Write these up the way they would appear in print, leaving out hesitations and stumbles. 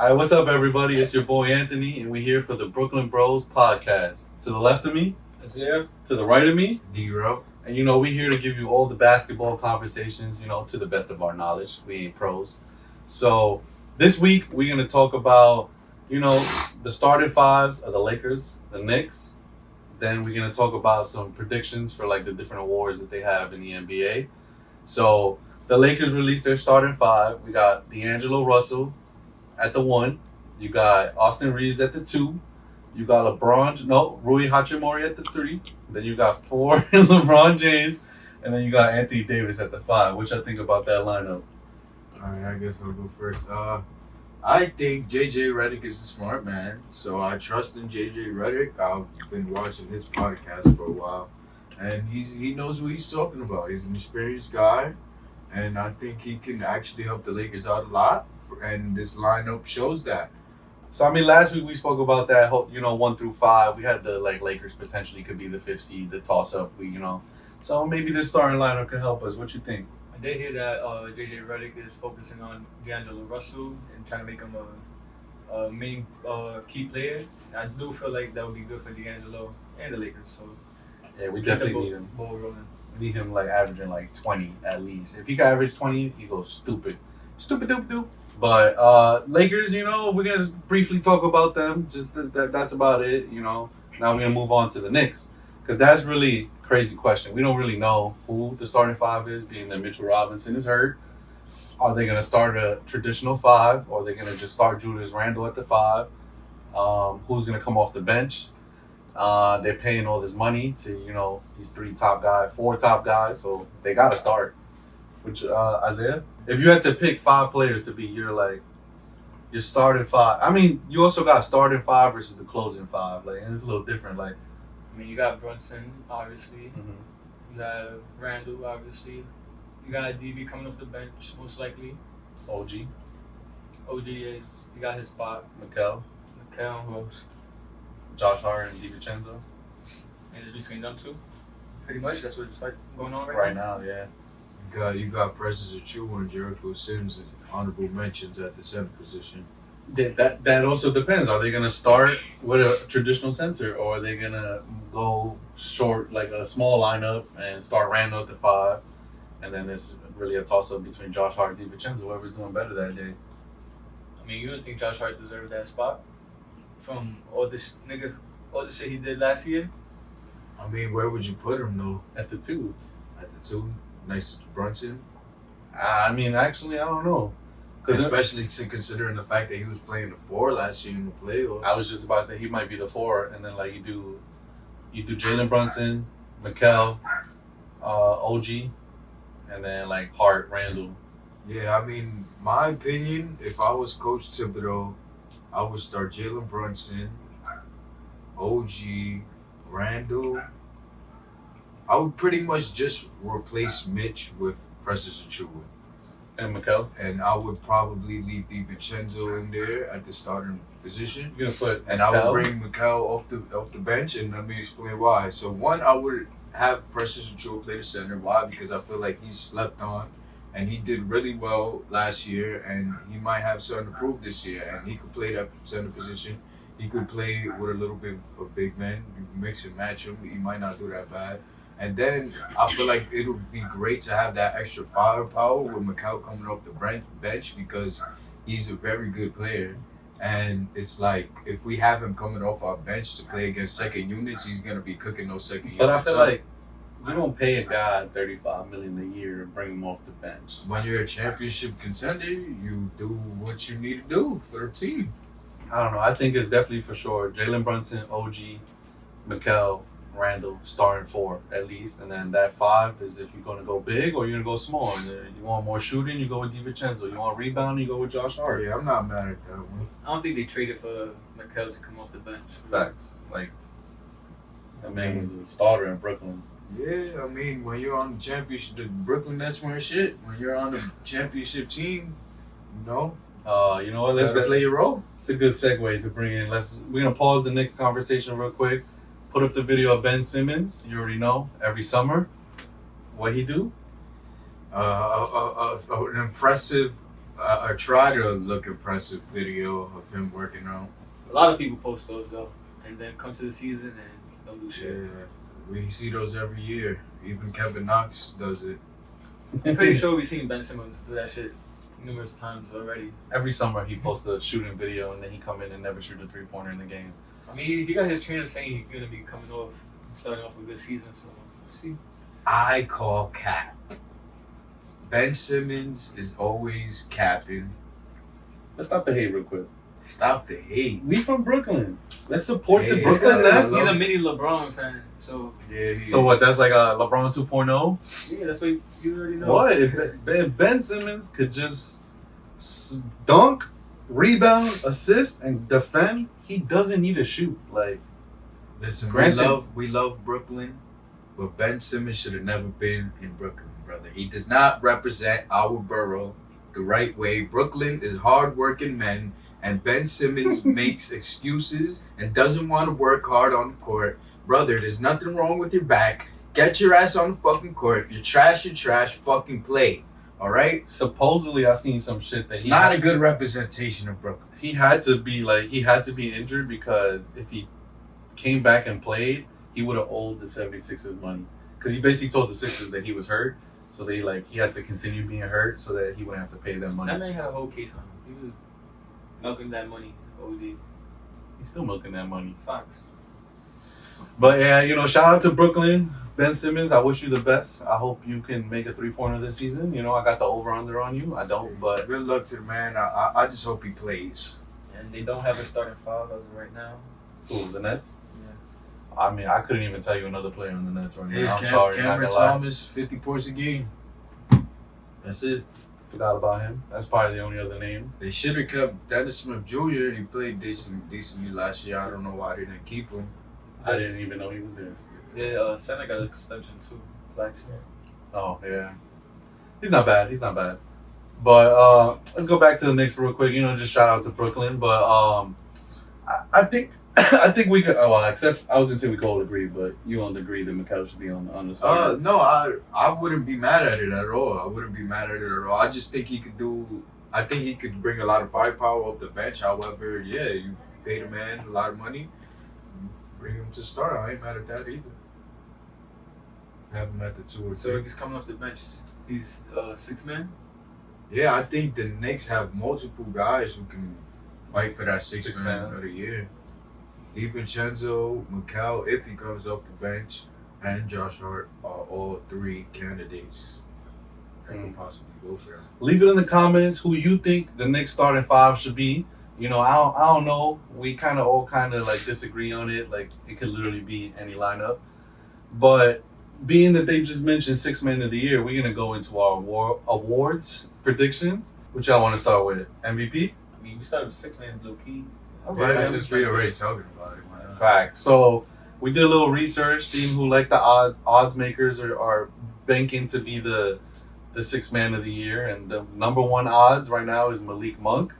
All right, what's up, everybody? It's your boy Anthony, and we're here for the Brooklyn Bros podcast. To the left of me, Isaiah. To the right of me, D-Ro. and we're here to give you all the basketball conversations, to the best of our knowledge. We ain't pros. So this week, we're going to talk about, the starting fives of the Lakers, the Knicks. Then we're going to talk about some predictions for, the different awards that they have in the NBA. So the Lakers released their starting five. We got D'Angelo Russell at the 1. You got Austin Reeves at the 2. You got Rui Hachimura at the 3. Then you got 4 LeBron James. And then you got Anthony Davis at the 5. What y'all think about that lineup? All right, I guess I'll go first. I think JJ Redick is a smart man, so I trust in JJ Redick. I've been watching his podcast for a while, and he knows what he's talking about. He's an experienced guy, and I think he can actually help the Lakers out a lot, and this lineup shows that. So, last week we spoke about that, 1 through 5. We had the, Lakers potentially could be the 5th seed, the toss-up. So maybe this starting lineup could help us. What you think? I did hear that JJ Redick is focusing on D'Angelo Russell and trying to make him a main key player. I do feel like that would be good for D'Angelo and the Lakers. So yeah, we definitely need him. Ball rolling. We need him averaging 20 at least. If he can average 20, he goes stupid doop. But Lakers, we're gonna briefly talk about them. Just that's about it. Now we're gonna move on to the Knicks because that's really crazy question. We don't really know who the starting 5 is, being that Mitchell Robinson is hurt. Are they going to start a traditional 5, or are they going to just start Julius Randle at the 5? Who's going to come off the bench? They're paying all this money to, these 4 top guys, so they got to start. Which, Isaiah, if you had to pick 5 players to be your starting 5, you also got starting 5 versus the closing 5, and it's a little different, you got Brunson, obviously. Mm-hmm. You have Randall, obviously. You got DB coming off the bench, most likely. OG is, you got his spot. Mikel, who else? Josh Hart, and DiVincenzo. And it's between them two. Pretty much, that's what's going on right now. Yeah. You got Precious Achiuwa and Jericho Sims and honorable mentions at the center position. That also depends. Are they going to start with a traditional center, or are they going to go short, a small lineup, and start Randall at the 5? And then it's really a toss-up between Josh Hart and DiVincenzo, whoever's doing better that day. You don't think Josh Hart deserved that spot from all this shit he did last year? Where would you put him, though? At the 2. At the 2? Next to Brunson? Actually, I don't know. Especially considering the fact that he was playing the 4 last year in the playoffs. I was just about to say he might be the 4, and then you do Jalen Brunson, Mikel, OG, and then Hart, Randall. Yeah, my opinion, if I was Coach Thibodeau, I would start Jalen Brunson, OG, Randall. I would pretty much just replace Mitch with Precious Achiuwa. And Mikel? And I would probably leave DiVincenzo in there at the starting position. You're gonna put and Mikel? I would bring Mikel off the bench, and let me explain why. So one, I would have Precious Achiuwa play the center. Why? Because I feel like he's slept on, and he did really well last year, and he might have something to prove this year, and he could play that center position. He could play with a little bit of big men. You can mix and match him. He might not do that bad. And then I feel like it would be great to have that extra firepower with Mikel coming off the bench because he's a very good player. And it's if we have him coming off our bench to play against second units, he's going to be cooking those second units. But I feel like you don't pay a guy $35 million a year to bring him off the bench. When you're a championship contender, you do what you need to do for the team. I don't know. I think it's definitely for sure Jalen Brunson, OG, Mikel, Randall, starting 4 at least, and then that 5 is if you're going to go big or you're going to go small. And you want more shooting, you go with DiVincenzo. You want rebounding, you go with Josh Hart. Yeah, I'm not mad at that one. I don't think they traded for Mikel to come off the bench. Facts. That man was a starter in Brooklyn. Yeah, when you're on the championship, the Brooklyn Nets weren't shit. When you're on the championship team, you know what? Let's play your role. It's a good segue to bring in. We're gonna pause the Knicks conversation real quick. Put up the video of Ben Simmons. You already know every summer what he do. An impressive I try to look impressive video of him working out. A lot of people post those though, and then comes to the season and don't do shit. Yeah, we see those every year. Even Kevin Knox does it. I'm pretty sure we've seen Ben Simmons do that shit numerous times already. Every summer he posts a shooting video and then he come in and never shoot a 3-pointer in the game. I mean, he got his trainer saying he's gonna be coming off, starting off a good season. So we'll see. I call cap. Ben Simmons is always capping. Let's stop the hate real quick. Stop the hate. We from Brooklyn. Let's support the Hey, Brooklyn guys, Nets. He's a mini LeBron fan, so Yeah. So what? That's like a LeBron 2.0. yeah, that's what you already know. What if Ben Simmons could just dunk, rebound, assist, and defend? He doesn't need to shoot. Like, Listen, Granted. we love Brooklyn, but Ben Simmons should have never been in Brooklyn, brother. He does not represent our borough the right way. Brooklyn is hardworking men, and Ben Simmons makes excuses and doesn't want to work hard on the court. Brother, there's nothing wrong with your back. Get your ass on the fucking court. If you're trash, you're trash. Fucking play. All right? supposedly I seen some shit that It's not a good representation of Brooklyn. he had to be injured because if he came back and played, he would have owed the 76ers money. Because he basically told the Sixers that he was hurt, so he had to continue being hurt so that he wouldn't have to pay them money. That man had a whole case on him. He was milking that money. OD. He's still milking that money. Fox. But yeah, shout out to Brooklyn. Ben Simmons, I wish you the best. I hope you can make a 3-pointer this season. I got the over-under on you. I don't, but Good luck to the man. I just hope he plays. And they don't have a starting five as of right now. who, the Nets? Yeah. I mean, I couldn't even tell you another player on the Nets right Hey, now. I'm sorry. not Cameron gonna lie. Thomas, 50 points a game. That's it. Forgot about him. That's probably the only other name. They should have kept Dennis Smith Jr. He played decently last year. I don't know why they didn't keep him. I didn't even know he was there. Yeah, Santa got an extension too. Blacksmith. Oh, yeah. He's not bad. But let's go back to the Knicks real quick. Just shout out to Brooklyn. But I think I think we could. Oh, well, except I was gonna say we could all agree, but you don't agree that Mikal should be on the side. No, I wouldn't be mad at it at all. I just think he could do. I think he could bring a lot of firepower off the bench. However, yeah, you paid a man a lot of money, bring him to start. I ain't mad at that either. Have him at the 2 or 3. So he's coming off the bench. He's 6 man. Yeah, I think the Knicks have multiple guys who can fight for that six Six man man. of the year. DiVincenzo, Mikal, if he comes off the bench, and Josh Hart are all 3 candidates that can possibly go for him. Leave it in the comments who you think the Knicks starting 5 should be. I don't know. We all like disagree on it. Like it could literally be any lineup. But being that they just mentioned 6 man of the year, we're gonna go into our awards predictions. Which I want to start with MVP. I mean, we started with 6 man, low key. Yeah, since we already talking about it. Why not? Fact. So we did a little research, seeing who the odds makers are banking to be the 6 man of the year, and the number 1 odds right now is Malik Monk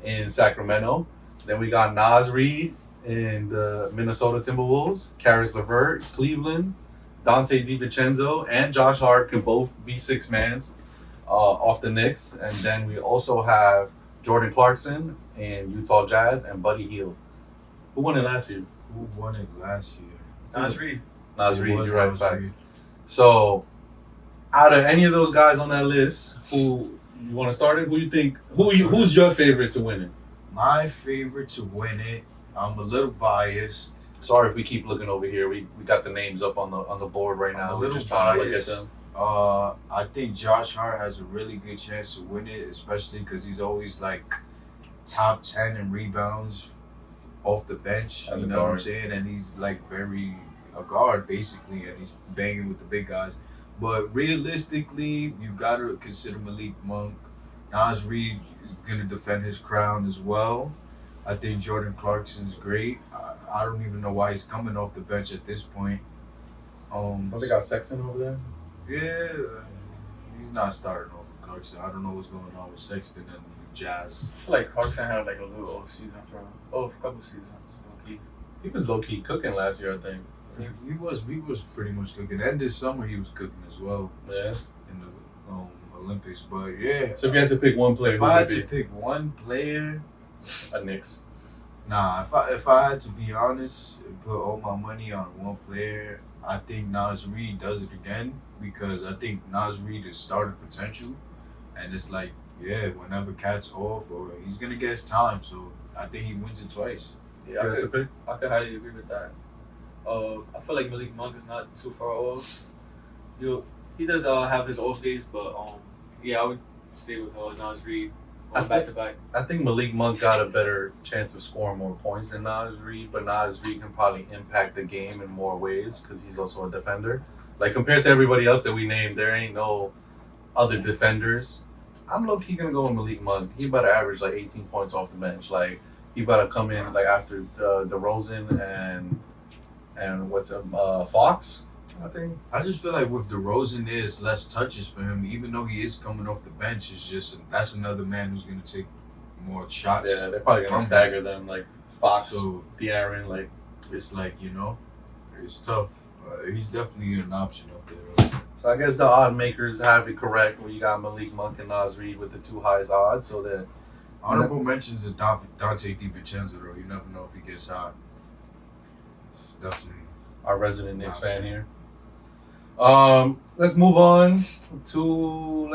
in Sacramento. Then we got Naz Reid in the Minnesota Timberwolves, Karis LeVert, Cleveland, Dante DiVincenzo, and Josh Hart can both be 6 mans off the Knicks, and then we also have Jordan Clarkson in Utah Jazz and Buddy Hield. Who won it last year? Who won it last year? Naz Reid. Naz It Reid, was you're right, Naz facts. Reid. So, out of any of those guys on that list, who you want to start it? Who you think? Who's your favorite to win it? My favorite to win it. I'm a little biased. Sorry if we keep looking over here. We got the names up on the board right now. I'm a We're little just trying to look at biased. them. I think Josh Hart has a really good chance to win it, especially because he's always like top 10 in rebounds off the bench. As You a know what I'm guard. saying? And he's like a guard basically, and he's banging with the big guys. But realistically, you gotta consider Malik Monk. Naz Reid is gonna defend his crown as well. I think Jordan Clarkson's great. I don't even know why he's coming off the bench at this point. They got Sexton over there. Yeah, he's not starting over Clarkson. I don't know what's going on with Sexton and Jazz. I feel like Clarkson had like a little off season for a couple seasons. Okay. He was low key cooking last year, I think. He was pretty much cooking, and this summer he was cooking as well Yeah. in the Olympics. But yeah, So if you had to pick one player, if who I would had it to be? pick one player, A Knicks. nah. If I had to be honest and put all my money on one player, I think Nas Reed does it again because I think Nas Reed is starting potential, and it's like yeah, whenever Cat's off or he's gonna get his time, so I think he wins it twice. If Yeah, you had to pick. I could highly agree with that. I feel like Malik Monk is not too far off. He does have his off days, but yeah, I would stay with Nas Reed on back to back. I think Malik Monk got a better chance of scoring more points than Nas Reed, but Nas Reed can probably impact the game in more ways because he's also a defender. Like compared to everybody else that we named, there ain't no other defenders. I'm low key gonna go with Malik Monk. He about to average like 18 points off the bench. Like he about to come in like after DeRozan and what's Fox. I think. I just feel like with DeRozan, there's less touches for him, even though he is coming off the bench. It's just that's another man who's gonna take more shots. Yeah, they're probably gonna from stagger them like Fox, So De'Aaron, like. it's like it's tough. He's definitely an option up there. So I guess the odd makers have it correct where you got Malik Monk and Nas Reed with the two highest odds. So that Honorable mentions to Dante DiVincenzo though. You never know if he gets hot. It's definitely. our resident Knicks fan here. Let's move on to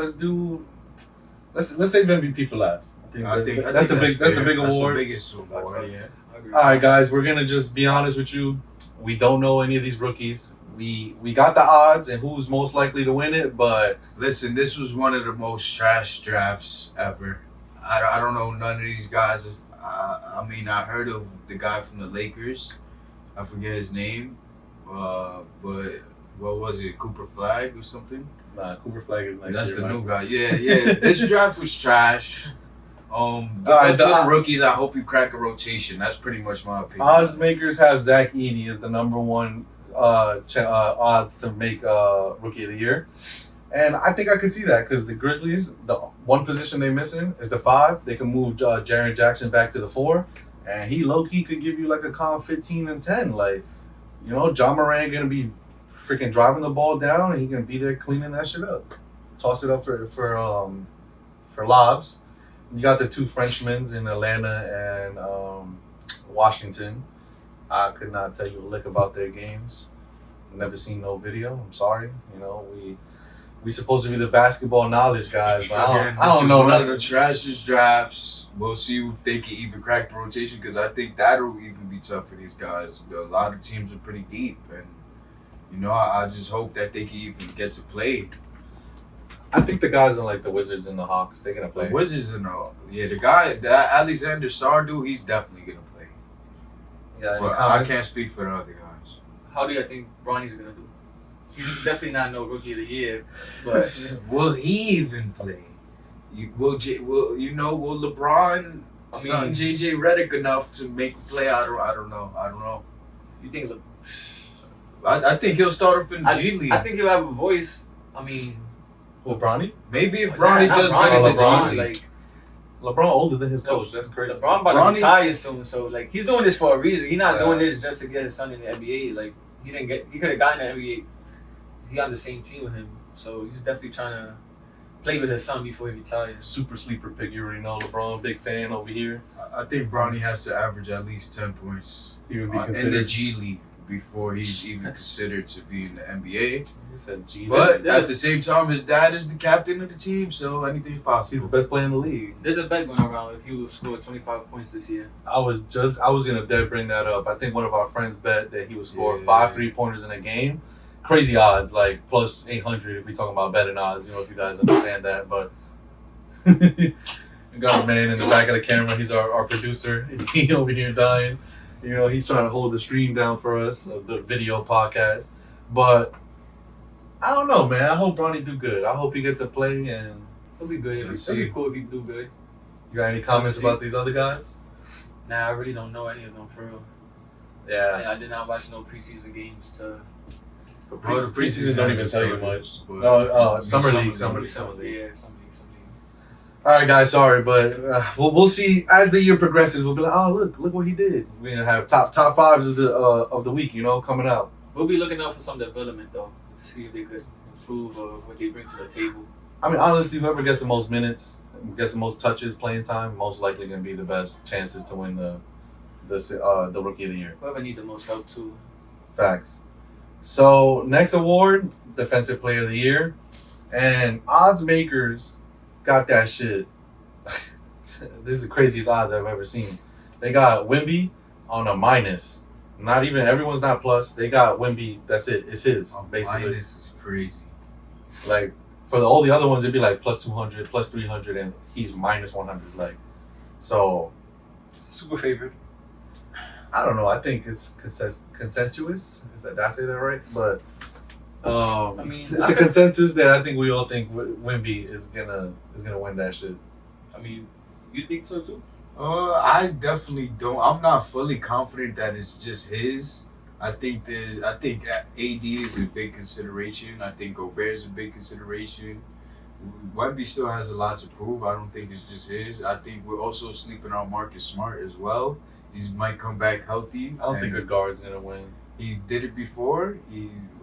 let's save MVP for last. I think that's the big award. That's the biggest award. Yeah. All right, guys, we're gonna just be honest with you. We don't know any of these rookies. We got the odds and who's most likely to win it, but Listen, this was one of the most trash drafts ever. I don't know none of these guys. I mean, I heard of the guy from the Lakers. I forget his name. But what was it? Cooper Flag or something? nah, Cooper Flag is next That's year, the man. new guy. Yeah. This draft was trash. To right, the rookies, I hope you crack a rotation. That's pretty much my opinion. Odds makers have Zach Edey as the number one odds to make Rookie of the Year. And I think I could see that because the Grizzlies, the one position they're missing is the 5. They can move Jaren Jackson back to the 4. And he low-key could give you like a calm 15 and 10. Like, John Moran going to be freaking driving the ball down and he going to be there cleaning that shit up. Toss it up for lobs. You got the 2 Frenchmen in Atlanta and Washington. I could not tell you a lick about their games. Never seen no video. I'm sorry. We supposed to be the basketball knowledge guys, but Again, I don't know one none of the trashiest drafts. We'll see if they can even crack the rotation because I think that'll even be tough for these guys. A lot of teams are pretty deep, and I just hope that they can even get to play. I think the guys in like the Wizards and the Hawks, they're gonna play. The Wizards and all. Yeah, the guy, that Alexander Sardu, he's definitely gonna play. Yeah, any But I comments? can't speak for the other guys. How do you think Bronny's gonna do? He's definitely not no Rookie of the Year, but Will he even play? Will LeBron son JJ Redick enough to make a play? I don't know. you think? I think he'll start off in G League. I think he'll have a voice. I mean, Well, Bronny? Maybe if Bronny not does Bronny, get in the LeBron, G League. like LeBron older than his coach. That's crazy. LeBron about to Bronny- retire soon, so like he's doing this for a reason. He's not Yeah. doing this just to get his son in the NBA. Like he could have gotten the NBA. He on the same team with him, so he's definitely trying to play with his son before he retires. Super sleeper pick. You already know LeBron, big fan over here. I think Bronny has to average at least 10 points He would be in the considered. G League before he's even considered to be in the NBA. He said G. But There's at the same time, his dad is the captain of the team, so anything's He's possible. the best player in the league. There's a bet going around if he will score 25 points this year. I was gonna bring that up. I think one of our friends bet that he would score Yeah. 5 3-pointers in a game. Crazy odds, like plus 800 if we talking about betting odds. If you guys understand that. But we got a man in the back of the camera. He's our producer. He over here dying. He's trying to hold the stream down for us, the video podcast. But I don't know, man. I hope Bronny do good. I hope he gets to play. And It'll be good. Let's It'll be see. cool if he do good. you got any comments about these other guys? Nah, I really don't know any of them for real. Yeah. And I did not watch no preseason games. The Well, the preseason don't even hasn't tell you started, much. but- Oh, summer Summer league, league. summer league. Yeah, some league. All right, guys. Sorry, but we'll see as the year progresses. We'll be like, oh, look what he did. We're gonna have top 5s of the week, coming out. We'll be looking out for some development though. See if they could improve what they bring to the table. I mean, honestly, whoever gets the most minutes, gets the most touches, playing time, most likely gonna be the best chances to win the rookie of the year. Whoever need the most help too. Facts. So next award, defensive player of the year, and odds makers got that shit. This is the craziest odds I've ever seen. They got Wemby on a minus. Not even everyone's not plus. They got Wemby. That's it. It's his basically. Minus is crazy. Like for all the other ones, it'd be like plus 200, plus 300, and he's minus 100. Like so. Super favorite. I don't know. I think it's consensuous. Did I say that right? But I mean, it's a consensus that I think we all think Wemby is gonna win that shit. I mean, you think so too? I definitely don't. I'm not fully confident that it's just his. I think AD is a big consideration. I think Gobert is a big consideration. Wemby still has a lot to prove. I don't think it's just his. I think we're also sleeping on Marcus Smart as well. He might come back healthy. I don't think a guard's gonna win. He did it before.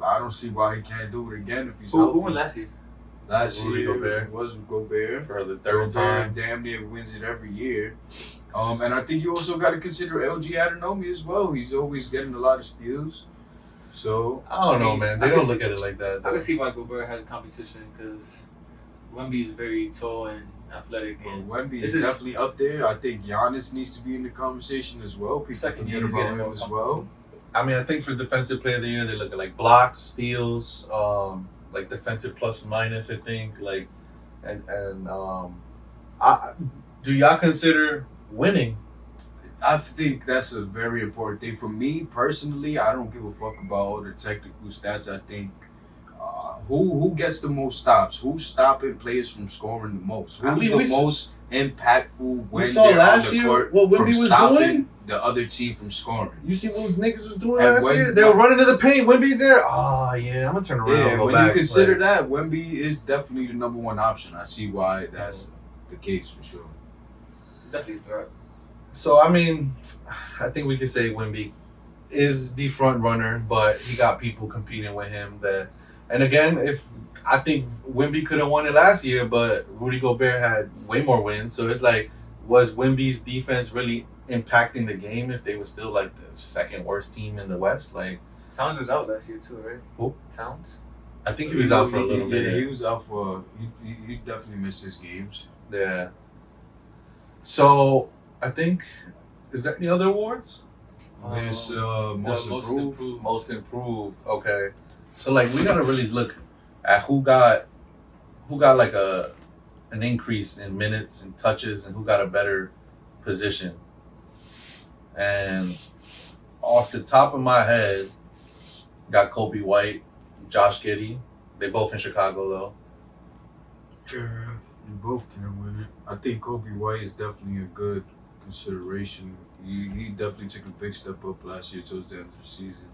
I don't see why he can't do it again if he's Who healthy. won last year? Last Rudy year Gobert. was Gobert. For the third time. Damn near wins it every year. And I think you also got to consider LG Adenomi as well. He's always getting a lot of steals. So I don't know, man. They I don't can look see- at it like that. I Though. can see why Gobert had competition because Wemby is very tall and athletic, and Wemby this is is- definitely up there. I think Giannis needs to be in the conversation as well. People Second forget year, he's about getting him more as well. I mean, I think for defensive player of the year, they look at like blocks, steals, like defensive plus minus. I think like, do y'all consider winning? I think that's a very important thing. For me personally, I don't give a fuck about all the technical stats. I think who gets the most stops? Who's stopping players from scoring the most? I Who's mean, the we most impactful when saw they're last on the year court what Wemby from was stopping doing? the other team from scoring? You see what niggas was doing And last when- year? They were running to the paint. Wemby's there. Oh yeah, I'm gonna turn around. Yeah, and go when back. you consider Like, that, Wemby is definitely the number one option. I see why that's the case for sure. definitely a threat. So I mean, I think we could say Wemby is the front runner, but he got people competing with him. That, and again, if I think Wemby could have won it last year, but Rudy Gobert had way more wins. So it's like, was Wemby's defense really impacting the game if they were still like the second worst team in the West? Like, Towns was out last year too, right? Who? Towns. I think he was out for a little Yeah, he bit. was out for. He definitely missed his games. Yeah. So I think, is there any other awards? There's most most improved. Most improved. Okay. So like we gotta really look at who got like an increase in minutes and touches and who got a better position. And off the top of my head, got Kobe White, Josh Giddey. They both in Chicago though. Yeah, you both can win it. I think Kobe White is definitely a good consideration. He definitely took a big step up last year towards the end of the season.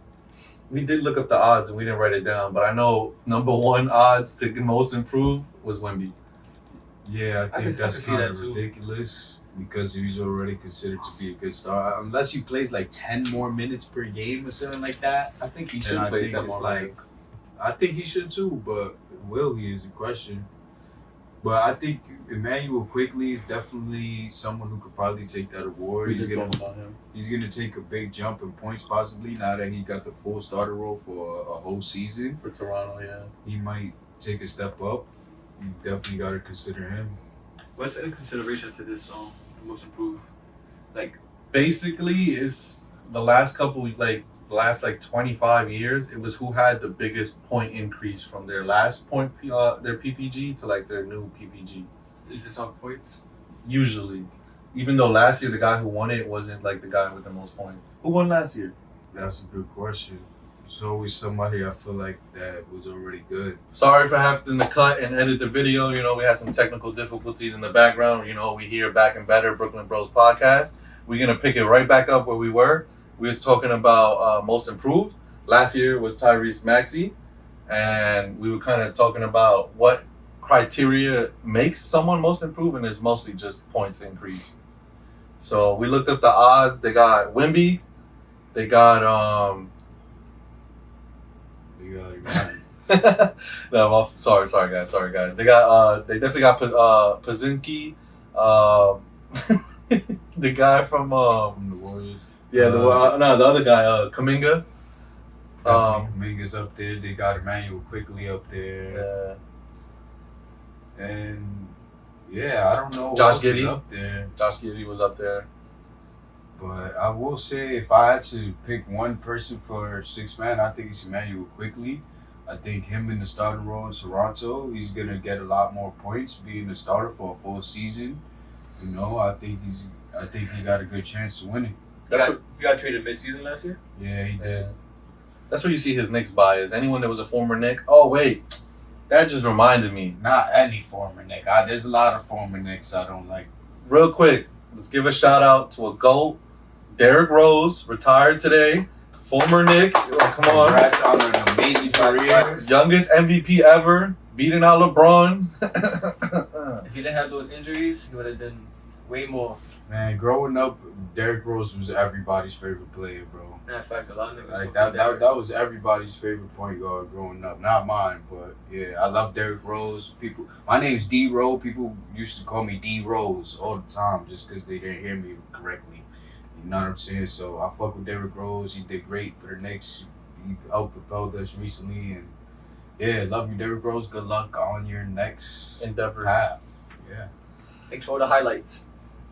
We did look up the odds and we didn't write it down, but I know number one odds to most improved was Wemby. Yeah, I think I that's can see kind that of too. ridiculous because he's already considered to be a good star. Unless he plays like 10 more minutes per game or something like that. I think he And should I play think 10 it's more like- minutes. I think he should too, but will he is the question. But I think Emmanuel Quickly is definitely someone who could probably take that award. We He's did gonna talk about him. He's gonna take a big jump in points possibly now that he got the full starter role for a whole season. For Toronto, yeah. He might take a step up. You definitely gotta consider him. What's in consideration to this most improved? Like Basically, it's the last 25 years, it was who had the biggest point increase from their last their PPG to like their new PPG. is this on points? Usually. Even though last year the guy who won it wasn't like the guy with the most points. Who won last year? That's a good question. There's always somebody I feel like that was already good. Sorry for having to cut and edit the video. You know, we had some technical difficulties in the background. You know, we here back and better Brooklyn Bros podcast. We're going to pick it right back up where we were. We was talking about most improved. Last year was Tyrese Maxey. And we were kind of talking about what criteria makes someone most improved, and it's mostly just points increase. So we looked up the odds. They got Wemby. They got No, well, sorry, guys. They definitely got Pazinski, the guy from From the Warriors. yeah, the other guy, Kuminga. Kuminga's up there. They got Emmanuel Quickly up there. Yeah, And yeah, I don't know who Josh else is Giddey. up there. Josh Giddey was up there. But I will say, if I had to pick one person for six man, I think it's Emmanuel Quickly. I think him in the starting role in Toronto, he's gonna get a lot more points being the starter for a full season. You know, I think he got a good chance to win it. He got traded mid-season last year. Yeah, he did. That's where you see his Knicks bias. Anyone that was a former Knick. Oh wait, that just reminded me. Not any former Knick. There's a lot of former Knicks I don't like. Real quick, let's give a shout out to a GOAT. Derrick Rose retired today. Former Knick. Come on. Congrats on an amazing career. Youngest MVP ever. Beating out LeBron. If he didn't have those injuries, he would have done way more. Man, growing up, Derrick Rose was everybody's favorite player, bro. Matter of fact, a lot of niggas. Like fuck with Derrick. that was everybody's favorite point guard growing up. Not mine, but yeah, I love Derrick Rose. My name's D Rose. People used to call me D Rose all the time just because they didn't hear me correctly. You know what I'm saying? So I fuck with Derrick Rose. He did great for the Knicks. He helped propel us recently, and yeah, love you, Derrick Rose. Good luck on your next Endeavors. path. Yeah, Thanks for the highlights.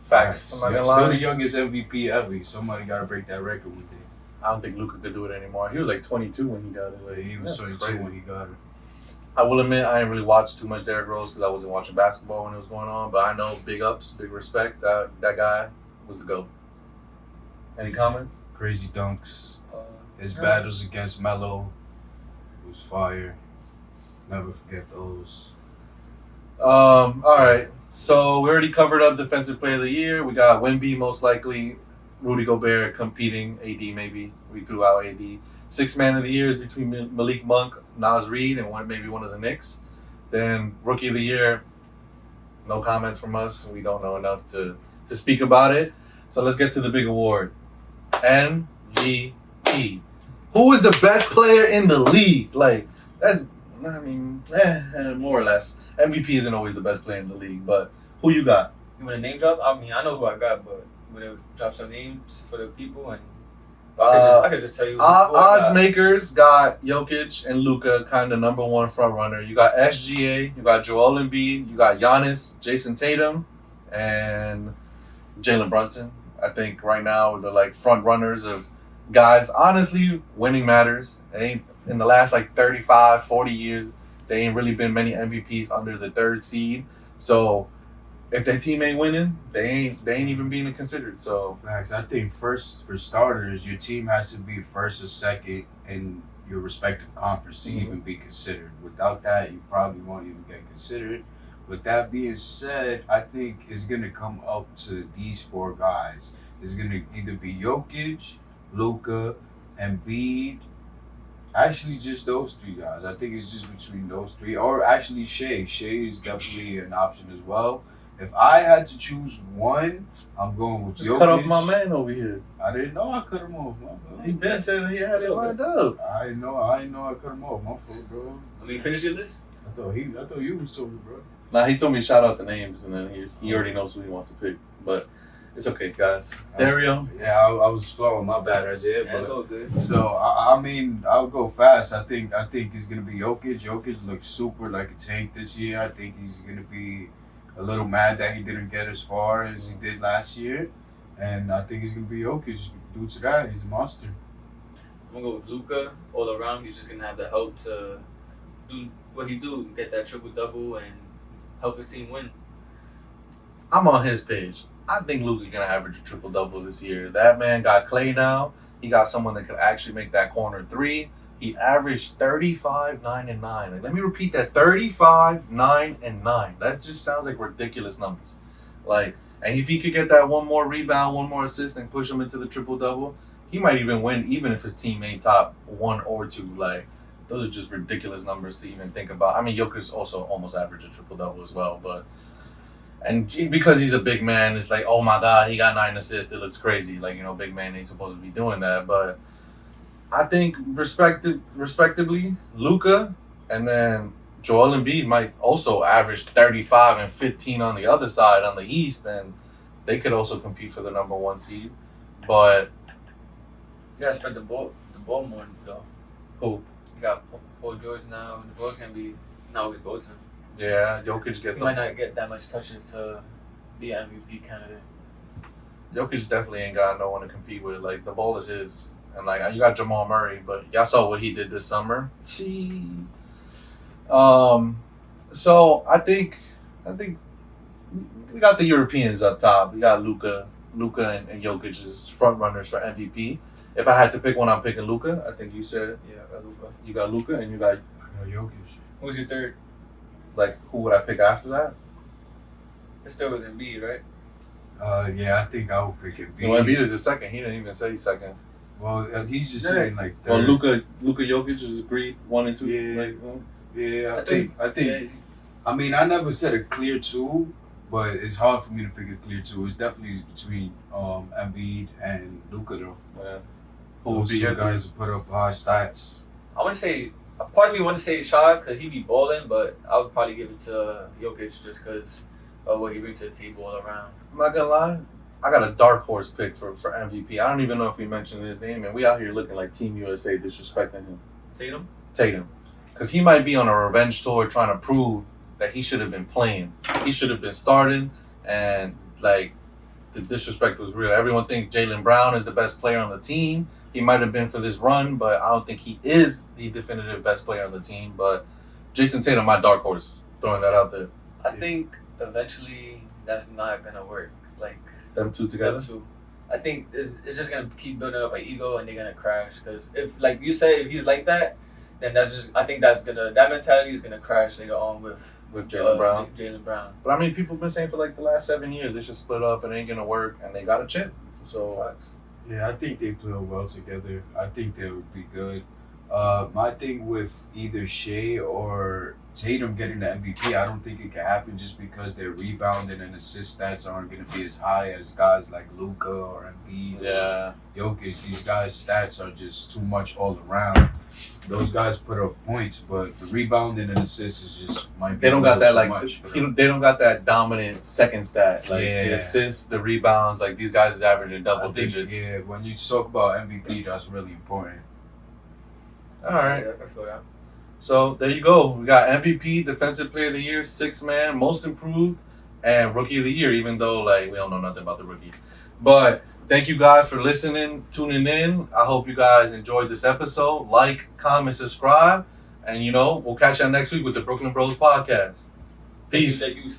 Facts. I'm not Yeah, gonna still lie. the youngest MVP ever. Somebody got to break that record one day. I don't think Luka could do it anymore. He was like 22 when he got it. Like, He was that's 22 crazy. when he got it. I will admit I didn't really watch too much Derrick Rose because I wasn't watching basketball when it was going on. But I know big ups, big respect. That guy was the GOAT. Any comments? Crazy dunks. His Yeah. battles against Melo was fire. Never forget those. All right. So we already covered up Defensive Player of the Year. We got Wemby most likely, Rudy Gobert competing, AD maybe. We threw out AD. Sixth Man of the Year is between Malik Monk, Nas Reed, and maybe one of the Knicks. Then Rookie of the Year, no comments from us. We don't know enough to speak about it. So let's get to the big award. MVP. Who is the best player in the league? Like, that's, I mean, more or less. MVP isn't always the best player in the league, but who you got? You want a name drop? I mean, I know who I got, but you want to drop some names for the people? And I could just tell you. Who I Odds got. makers got Jokic and Luka, kind of number one front runner. You got SGA, you got Joel Embiid, you got Giannis, Jason Tatum, and Jalen Brunson. I think right now they're like front runners of guys. Honestly, winning matters. They ain't in the last like 35, 40 years. They ain't really been many MVPs under the third seed. So if their team ain't winning, they ain't even being considered. So Facts. I think first, for starters, your team has to be first or second in your respective conference to even be considered. Without that, you probably won't even get considered. With that being said, I think it's going to come up to these four guys. It's going to either be Jokic, Luka, Embiid. Actually, just those three guys. I think it's just between those three. Or actually, Shea. Shea is definitely an option as well. If I had to choose one, I'm going with just Jokic. cut off my man over here. I didn't know I cut him off. My bad. He been said he had it lined up. I didn't know I cut him off. My fault, bro. I mean, finish your list. I thought you was told me, bro. Nah, he told me to shout out the names, and then he already knows who he wants to pick. But it's okay, guys. Dario. Yeah, I was flowing. My bad, that's it. Yeah, it's But all good. so I mean, I'll go fast. I think it's gonna be Jokic. Jokic looks super like a tank this year. I think he's gonna be a little mad that he didn't get as far as he did last year, and I think he's gonna be Jokic due to that. He's a monster. I'm gonna go with Luka all around. He's just gonna have the help to do what he do, get that triple double and help his team win. I'm on his page. I think Luka's gonna average a triple double this year. That man got Clay now. He got someone that could actually make that corner three. He averaged 35, 9, and 9. Like, let me repeat that: 35, 9, and 9. That just sounds like ridiculous numbers. Like, and if he could get that one more rebound, one more assist, and push him into the triple double, he might even win, even if his team ain't top 1 or 2. Like, those are just ridiculous numbers to even think about. I mean, Jokic also almost averaged a triple double as well, but. And because he's a big man, it's like, oh my God, he got 9 assists. It looks crazy. Like, you know, big man ain't supposed to be doing that. But I think respectively, Luka And then Joel Embiid might also average 35 and 15 on the other side on the East, and they could also compete for the number 1 seed. But You gotta spread the ball more though. who? You got Paul George now. The ball's gonna be now his go-to. Yeah, Jokic He might not get that much touches to be an MVP candidate. Jokic definitely ain't got no one to compete with. Like, the ball is his. And, like, you got Jamal Murray, but y'all saw what he did this summer. See. So I think we got the Europeans up top. We got Luka and Jokic as front runners for MVP. If I had to pick one, I'm picking Luka. I think you said Yeah, I got Luka. you got Luka and you got, I got Jokic. Who's your third? like, who would I pick after that? It still was Embiid, right? Yeah, I think I would pick it. No, Embiid is the second. He didn't even say second. Well, he's just saying like third. Well, Luka Jokic is agreed 1 and 2. Yeah. Like, well, Yeah, I think. Yeah, I mean, I never said a clear 2, but it's hard for me to pick a clear 2. It's definitely between Embiid and Luka though. yeah. Who would Those be two your guys that put up high stats. I want to say, a part of me want to say Shaq because he be balling, but I would probably give it to Jokic just because of what he brings to the table all around. I'm not gonna lie. I got a dark horse pick for MVP. I don't even know if we mentioned his name, and we out here looking like Team USA disrespecting him. Tatum. Because he might be on a revenge tour trying to prove that he should have been playing. He should have been starting, and, like, the disrespect was real. Everyone thinks Jaylen Brown is the best player on the team. He might have been for this run, but I don't think he is the definitive best player on the team. But Jason Tatum, my dark horse, throwing that out there. I think eventually that's not gonna work. Like Them two together. them two. I think it's just gonna keep building up an ego and they're gonna crash. Because if, like you said, if he's like that, then I think that mentality is gonna crash later on with Jaylen Brown. Jaylen Brown. But I mean, people have been saying for like the last 7 years they should split up. It ain't gonna work, and they got a chip. So Facts. Yeah, I think they play well together. I think they would be good. My thing with either Shea or Tatum getting the MVP, I don't think it can happen just because their rebounding and assist stats aren't going to be as high as guys like Luka or Embiid yeah, or Jokic. These guys' stats are just too much all around. Those guys put up points, but the rebounding and assists is just might be they don't got that too like much for them. they don't got that dominant second stat. Like the Yeah. assists, the rebounds. Like these guys is averaging double I think, digits. yeah, when you talk about MVP, that's really important. All right. Yeah, I feel that. So there you go. We got MVP, Defensive Player of the Year, Sixth Man, Most Improved, and Rookie of the Year. Even though like we don't know nothing about the rookies, but thank you guys for listening, tuning in. I hope you guys enjoyed this episode. Like, comment, subscribe, and we'll catch y'all next week with the Brooklyn Bros podcast. Thank you Peace. that you